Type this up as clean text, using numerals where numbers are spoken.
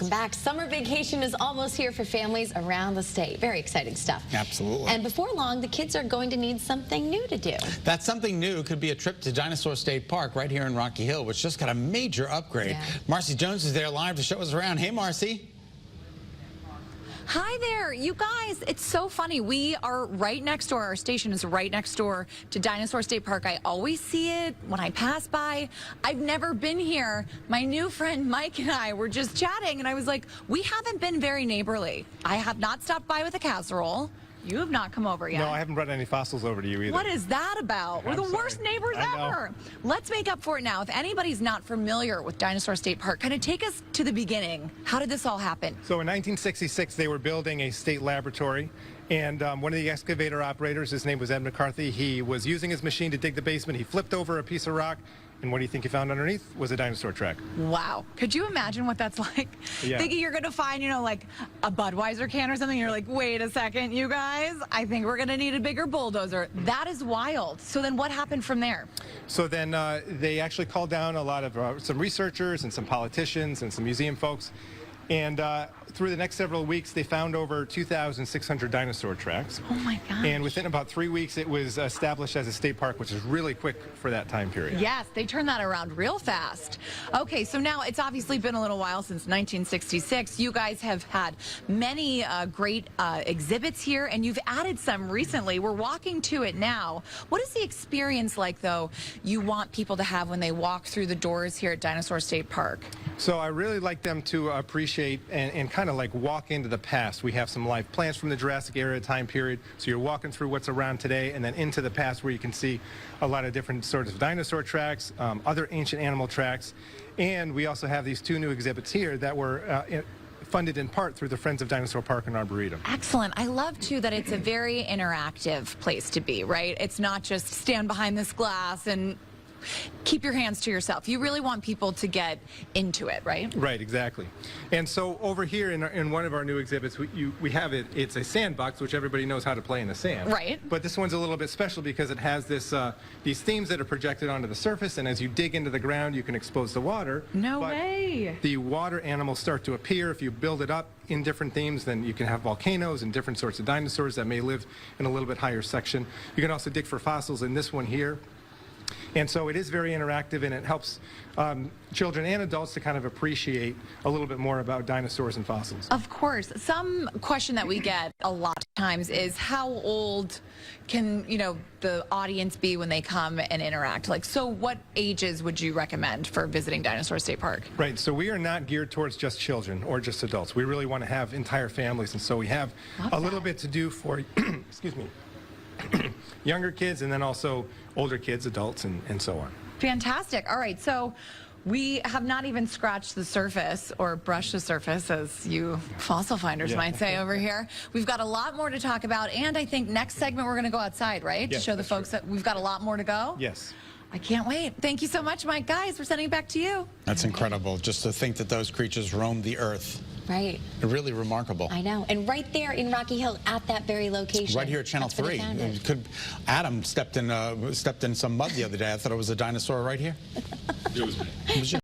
Welcome back. Summer vacation is almost here for families around the state. Very exciting stuff. Absolutely. And before long, the kids are going to need something new to do. That something new could be a trip to Dinosaur State Park right here in Rocky Hill, which just got a major upgrade. Yeah. Marcy Jones is there live to show us around. Hey, Marcy. Hi there, you guys. It's so funny. We are right next door. Our station is right next door to Dinosaur State Park. I always see it when I pass by. I've never been here. My new friend Mike and I were just chatting, and I was like, we haven't been very neighborly. I have not stopped by with a casserole. You have not come over yet. No, I haven't brought any fossils over to you either. What is that about? We're the worst neighbors ever. Let's make up for it now. If anybody's not familiar with Dinosaur State Park, kind of take us to the beginning. How did this all happen? So in 1966, they were building a state laboratory, and one of the excavator operators, his name was Ed McCarthy, he was using his machine to dig the basement. He flipped over a piece of rock, and what do you think he found underneath? Was a dinosaur track. Wow. Could you imagine what that's like? Yeah. Thinking you're going to find, like a Budweiser can or something. You're like, wait a second, you guys. I think we're going to need a bigger bulldozer. That is wild. So then what happened from there? So then they actually called down a lot of some researchers and some politicians and some museum folks. And through the next several weeks, they found over 2,600 dinosaur tracks. Oh, my gosh. And within about 3 weeks, it was established as a state park, which is really quick for that time period. Yes, they turned that around real fast. Okay, so now it's obviously been a little while since 1966. You guys have had many great exhibits here, and you've added some recently. We're walking to it now. What is the experience like, though, you want people to have when they walk through the doors here at Dinosaur State Park? So I really like them to appreciate and kind of like walk into the past. We have some live plants from the Jurassic era time period, so you're walking through what's around today and then into the past where you can see a lot of different sorts of dinosaur tracks, other ancient animal tracks, and we also have these two new exhibits here that were funded in part through the Friends of Dinosaur Park and Arboretum. Excellent. I love, too, that it's a very interactive place to be, right? It's not just stand behind this glass and keep your hands to yourself. You really want people to get into it, right? Right, exactly. And so over here in one of our new exhibits, we have it's a sandbox, which everybody knows how to play in the sand. Right. But this one's a little bit special because it has these themes that are projected onto the surface, and as you dig into the ground, you can expose the water. No way. The water animals start to appear. If you build it up in different themes, then you can have volcanoes and different sorts of dinosaurs that may live in a little bit higher section. You can also dig for fossils in this one here. And so it is very interactive, and it helps children and adults to kind of appreciate a little bit more about dinosaurs and fossils. Of course. Some question that we get a lot of times is how old can, the audience be when they come and interact? Like, so what ages would you recommend for visiting Dinosaur State Park? Right. So we are not geared towards just children or just adults. We really want to have entire families, and so we have a little bit to do for, excuse me, younger kids, and then also older kids, adults, and so on. Fantastic. All right, so we have not even scratched the surface or brushed the surface, as you fossil finders might say over here. We've got a lot more to talk about, and I think next segment we're going to go outside, right? Yes, to show the folks that we've got a lot more to go? Yes. I can't wait. Thank you so much, Mike. Guys, we're sending it back to you. That's incredible, just to think that those creatures roam the earth. Right. Really remarkable. I know. And right there in Rocky Hill at that very location. Right here at Channel 3. Adam stepped in some mud the other day. I thought it was a dinosaur right here. It was me.